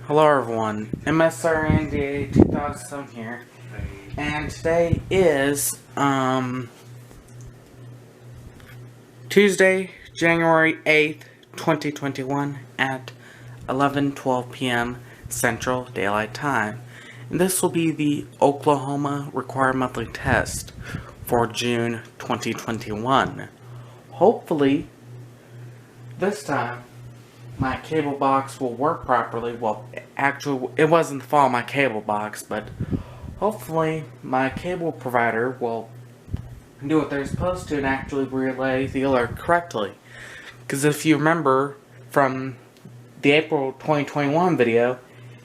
Hello everyone, MSRNDA 2007 here, and today is Tuesday, January 8th, 2021 at 11:12 p.m. Central Daylight Time. And this will be the Oklahoma Required Monthly Test for June 2021. Hopefully, this time, my cable box will work properly. Well, actually, it wasn't the fault of my cable box, but hopefully my cable provider will do what they're supposed to and actually relay the alert correctly. Because if you remember from the April 2021 video,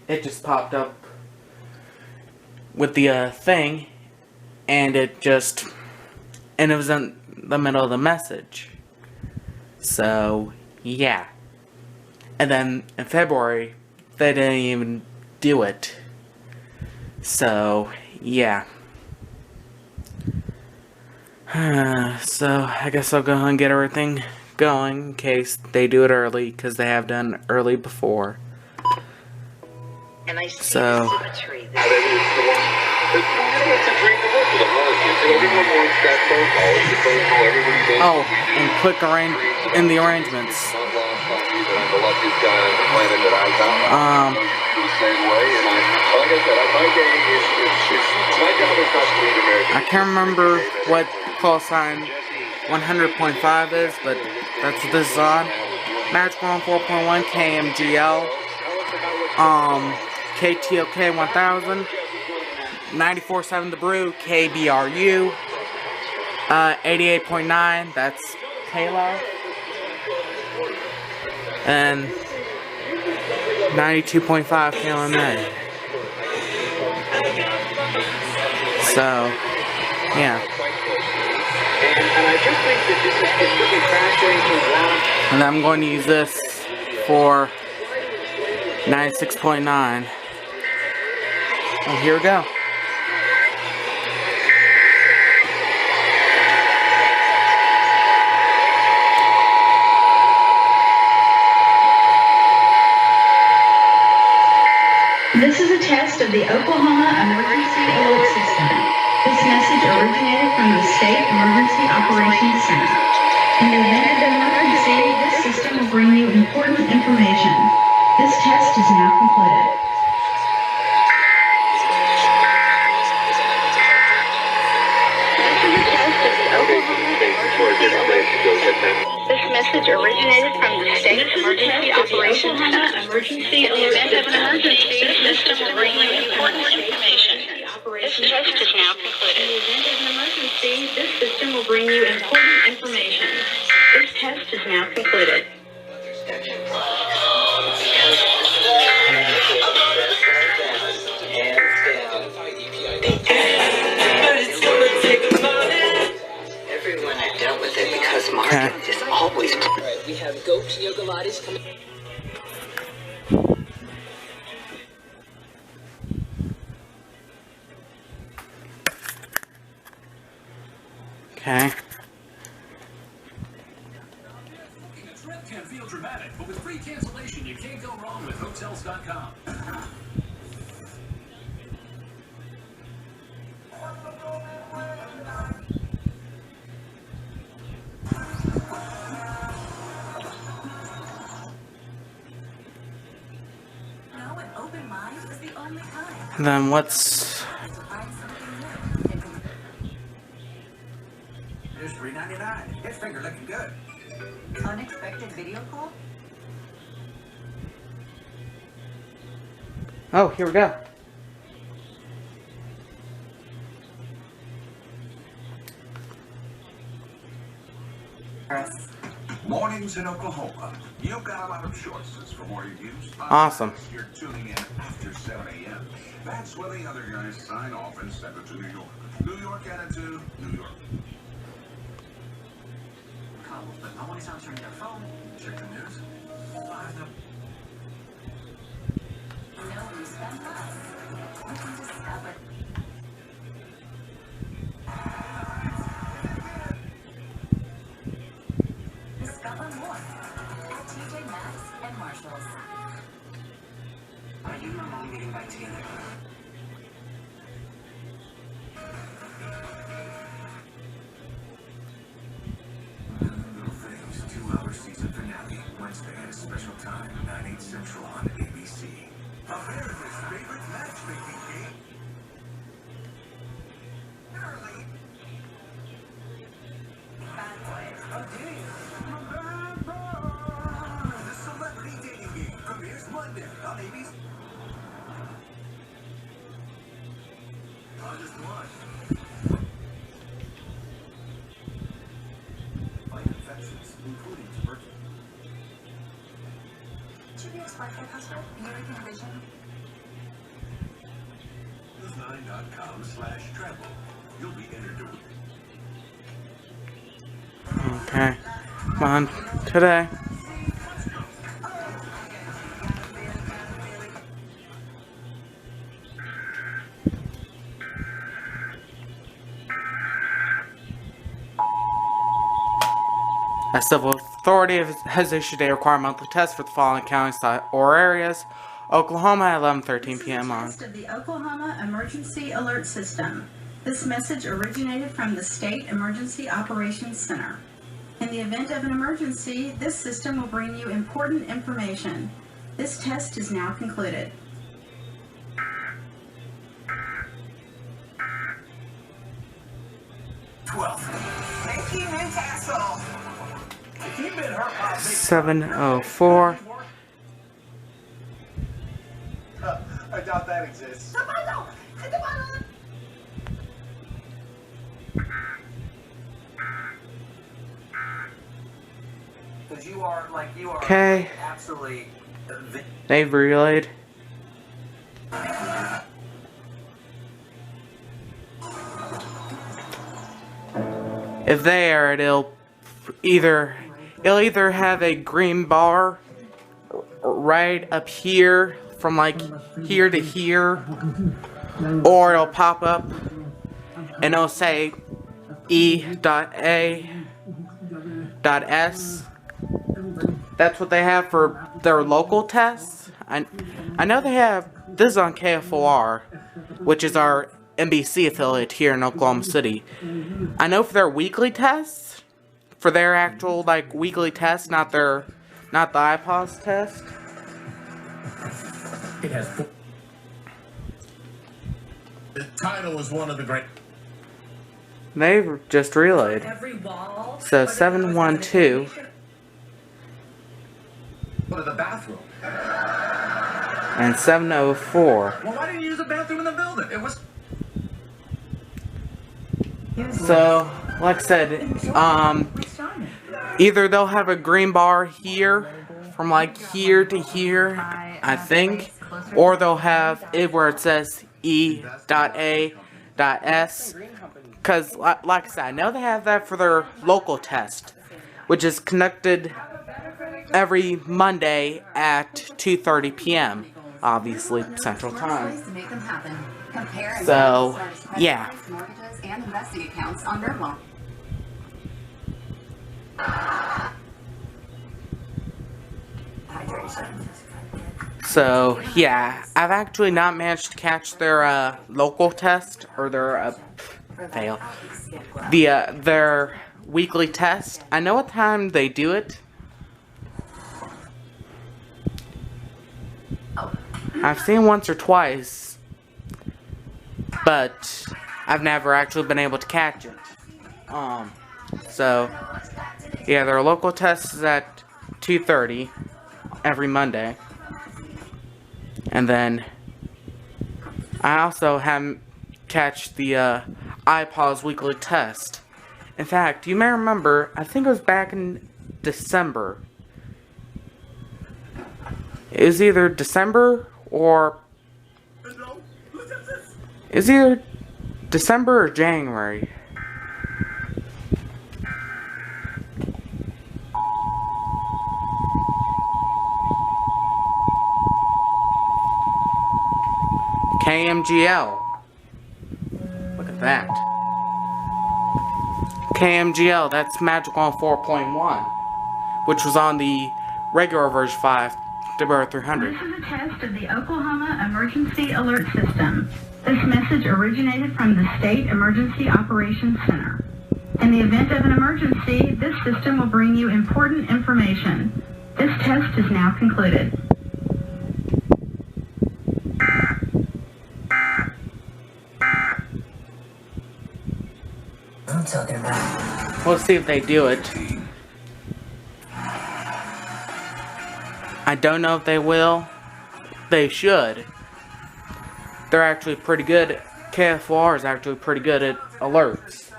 it just popped up with the thing, and it was in the middle of the message. So, yeah. And then in February, they didn't even do it. So, yeah. So, I guess I'll go ahead and get everything going in case they do it early, because they have done early before. And I see So, the symmetry. oh, and quick in the arrangements. I can't remember what call sign 100.5 is, but that's what this is on. Magic 4.1 KMGL. KTOK 1000. 94.7 The Brew KBRU. 88.9, that's Halo. And 92.5 KLMA. So, yeah. And I'm going to use this for 96.9. And here we go. This is a test of the Oklahoma Emergency Alert System. This message originated from the State Emergency Operations Center. In the event of an emergency, this system will bring you important information. This test is now concluded. This message originated from the State Emergency Operations Center. In the event of an emergency, this system will bring you important information. This test is now concluded. In the event of an emergency, this system will bring you important information. This test is now concluded. Everyone I dealt with it because Martin is always. We have goat yoga lattes coming. Okay. A trip can feel dramatic, but with free cancellation, you can't go wrong with Hotels.com. And then what's... Here's $3.99. His finger looking good. Unexpected video call? Oh, here we go. Mornings in Oklahoma. You've got a lot of choices for morning news. Awesome. You're tuning in after 7 a.m. That's when the other guys sign off and send it to New York. New York attitude, New York. Calls, but no one's answering their phone. Check the news. Find them. No, you spend less. We can discover. Discover more at TJ Maxx and Marshalls. Are you and my mom getting back together? Little Things 2-hour season finale. Wednesday at a special time, 9/8 Central on ABC. America's favorite matchmaking game. Early. Bad boys. Oh, do you? The celebrity dating game premieres Monday on ABC. August 1. Fight infections, including tuberculosis. Should we explain that password? American Vision. News9.com/travel. You'll be entered to. Okay. Come on. Today. A civil authority has issued a required monthly test for the following counties or areas. Oklahoma at 11:13 p.m. on. This is a test of the Oklahoma Emergency Alert System. This message originated from the State Emergency Operations Center. In the event of an emergency, this system will bring you important information. This test is now concluded. Thank you, Newcastle. 7:04. I doubt that exists. Because you are Okay. absolutely. They've relayed. If they air it, it'll either have a green bar right up here from like here to here, or it'll pop up and it'll say E.A.S. That's what they have for their local tests. I know they have this is on KFOR, which is our NBC affiliate here in Oklahoma City. I know for their weekly tests, for their actual like weekly tests, not the iPOS test. It has. The title is one of the great. They've just relayed. Every wall. So 712 Go to the bathroom. and 704. Well, why didn't you use the bathroom in the building? It was. So, like I said, either they'll have a green bar here, from like here to here, I think, or they'll have it where it says E.A.S. Because, like I said, I know they have that for their local test, which is conducted every Monday at 2:30 p.m., obviously, Central Time. So, yeah. And investing accounts on NerdWallet. So, yeah, I've actually not managed to catch their local test, or their their weekly test. I know what time they do it. I've seen once or twice, but I've never actually been able to catch it. So, yeah, their local test is at 2:30 every Monday. And then I also haven't catch the iPOS weekly test. In fact, you may remember, I think it was back in December. It was either December or December or January. KMGL. Look at that. KMGL, that's Magic on 4.1, which was on the regular version 5 Deborah 300. This is a test of the Oklahoma Emergency Alert System. This message originated from the State Emergency Operations Center. In the event of an emergency, this system will bring you important information. This test is now concluded. I'm talking about. We'll see if they do it. I don't know if they will. They should. They're actually pretty good. KFR is actually pretty good at alerts.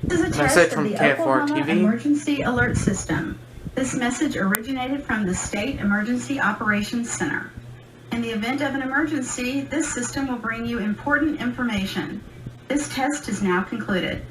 This is a That's test it from of the KFR Oklahoma TV. Emergency Alert System. This message originated from the State Emergency Operations Center. In the event of an emergency, this system will bring you important information. This test is now concluded.